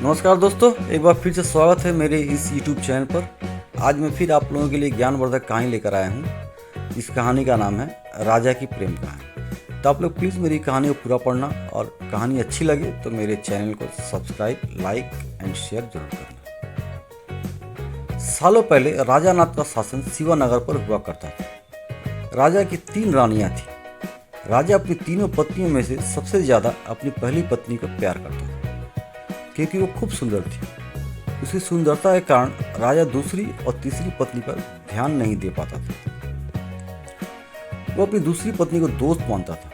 नमस्कार दोस्तों, एक बार फिर से स्वागत है मेरे इस YouTube चैनल पर। आज मैं फिर आप लोगों के लिए ज्ञानवर्धक कहानी लेकर आया हूँ। इस कहानी का नाम है राजा की प्रेम कहानी। तो आप लोग प्लीज़ मेरी कहानी को पूरा पढ़ना और कहानी अच्छी लगे तो मेरे चैनल को सब्सक्राइब, लाइक एंड शेयर जरूर करना। सालों पहले राजा नाथ का शासन शिवानगर पर हुआ करता था। राजा की 3 रानियाँ थीं। राजा अपनी तीनों पत्नियों में से सबसे ज़्यादा अपनी पहली पत्नी को प्यार करता था क्योंकि वो खूब सुंदर थी। उसकी सुंदरता के कारण राजा दूसरी और तीसरी पत्नी पर ध्यान नहीं दे पाता था। वो अपनी दूसरी पत्नी को दोस्त मानता था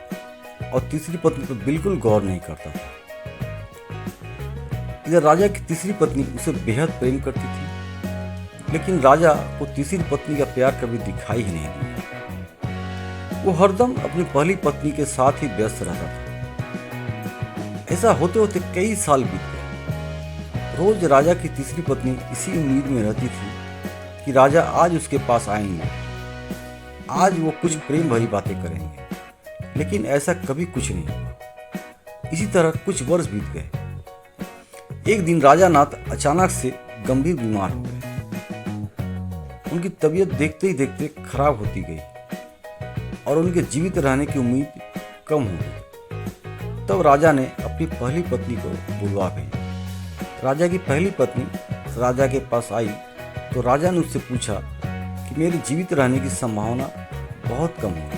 और तीसरी पत्नी पर बिल्कुल गौर नहीं करता था। इधर राजा की तीसरी पत्नी उसे बेहद प्रेम करती थी, लेकिन राजा को तीसरी पत्नी का प्यार कभी दिखाई ही नहीं दिया। वो हरदम अपनी पहली पत्नी के साथ ही व्यस्त रहता था। ऐसा होते होते कई साल बीत गए। रोज राजा की तीसरी पत्नी इसी उम्मीद में रहती थी कि राजा आज उसके पास आएंगे, आज वो कुछ प्रेम भरी बातें करेंगे, लेकिन ऐसा कभी कुछ नहीं हुआ। इसी तरह कुछ वर्ष बीत गए। एक दिन राजा नाथ अचानक से गंभीर बीमार हो गए। उनकी तबीयत देखते ही देखते खराब होती गई और उनके जीवित रहने की उम्मीद कम हो गई। तब राजा ने अपनी पहली पत्नी को बुलवा भेजा। राजा की पहली पत्नी राजा के पास आई तो राजा ने उससे पूछा कि मेरे जीवित रहने की संभावना बहुत कम है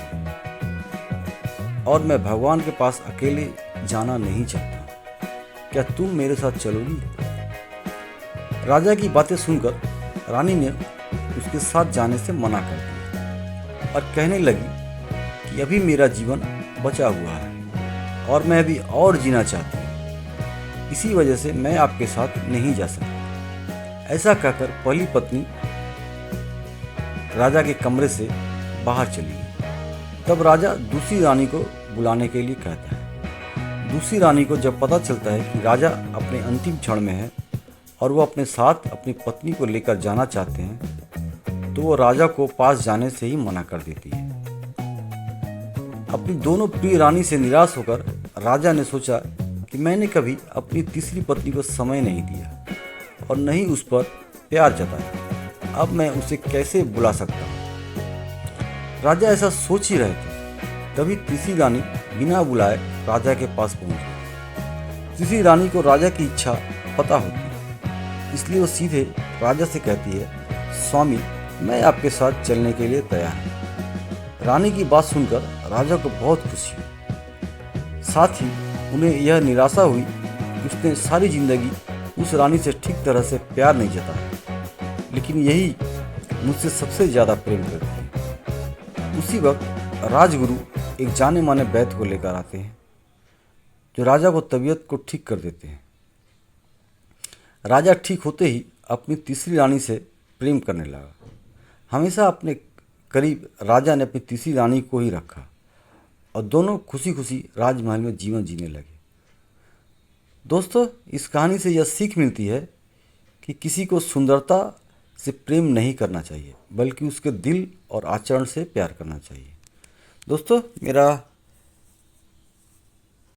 और मैं भगवान के पास अकेले जाना नहीं चाहता। क्या तुम मेरे साथ चलोगी? राजा की बातें सुनकर रानी ने उसके साथ जाने से मना कर दिया और कहने लगी कि अभी मेरा जीवन बचा हुआ है और मैं अभी और जीना चाहती हूँ, इसी वजह से मैं आपके साथ नहीं जा सकती। ऐसा कहकर पहली पत्नी राजा के कमरे से बाहर चली गई। तब राजा दूसरी रानी को बुलाने के लिए कहता है। दूसरी रानी को जब पता चलता है कि राजा अपने अंतिम क्षण में है और वो अपने साथ अपनी पत्नी को लेकर जाना चाहते हैं, तो वो राजा को पास जाने से ही मना कर देती है। अपनी दोनों प्रिय रानी से निराश होकर राजा ने सोचा कि मैंने कभी अपनी तीसरी पत्नी को समय नहीं दिया और न ही उस पर प्यार जताया। अब मैं उसे कैसे बुला सकता हूँ? राजा ऐसा सोच ही रहे थे, तभी तीसरी रानी बिना बुलाए राजा के पास पहुंच गई। तीसरी रानी को राजा की इच्छा पता होती है, इसलिए वो सीधे राजा से कहती है, स्वामी, मैं आपके साथ चलने के लिए तैयार हूँ। रानी की बात सुनकर राजा को बहुत खुशी हुई। साथ ही उन्हें यह निराशा हुई कि उसने सारी जिंदगी उस रानी से ठीक तरह से प्यार नहीं जताया, लेकिन यही मुझसे सबसे ज़्यादा प्रेम करती है। उसी वक्त राजगुरु एक जाने माने वैद्य को लेकर आते हैं जो राजा को तबीयत को ठीक कर देते हैं। राजा ठीक होते ही अपनी तीसरी रानी से प्रेम करने लगा। हमेशा अपने करीब राजा ने अपनी तीसरी रानी को ही रखा और दोनों खुशी खुशी राजमहल में जीवन जीने लगे। दोस्तों, इस कहानी से यह सीख मिलती है कि किसी को सुंदरता से प्रेम नहीं करना चाहिए, बल्कि उसके दिल और आचरण से प्यार करना चाहिए। दोस्तों, मेरा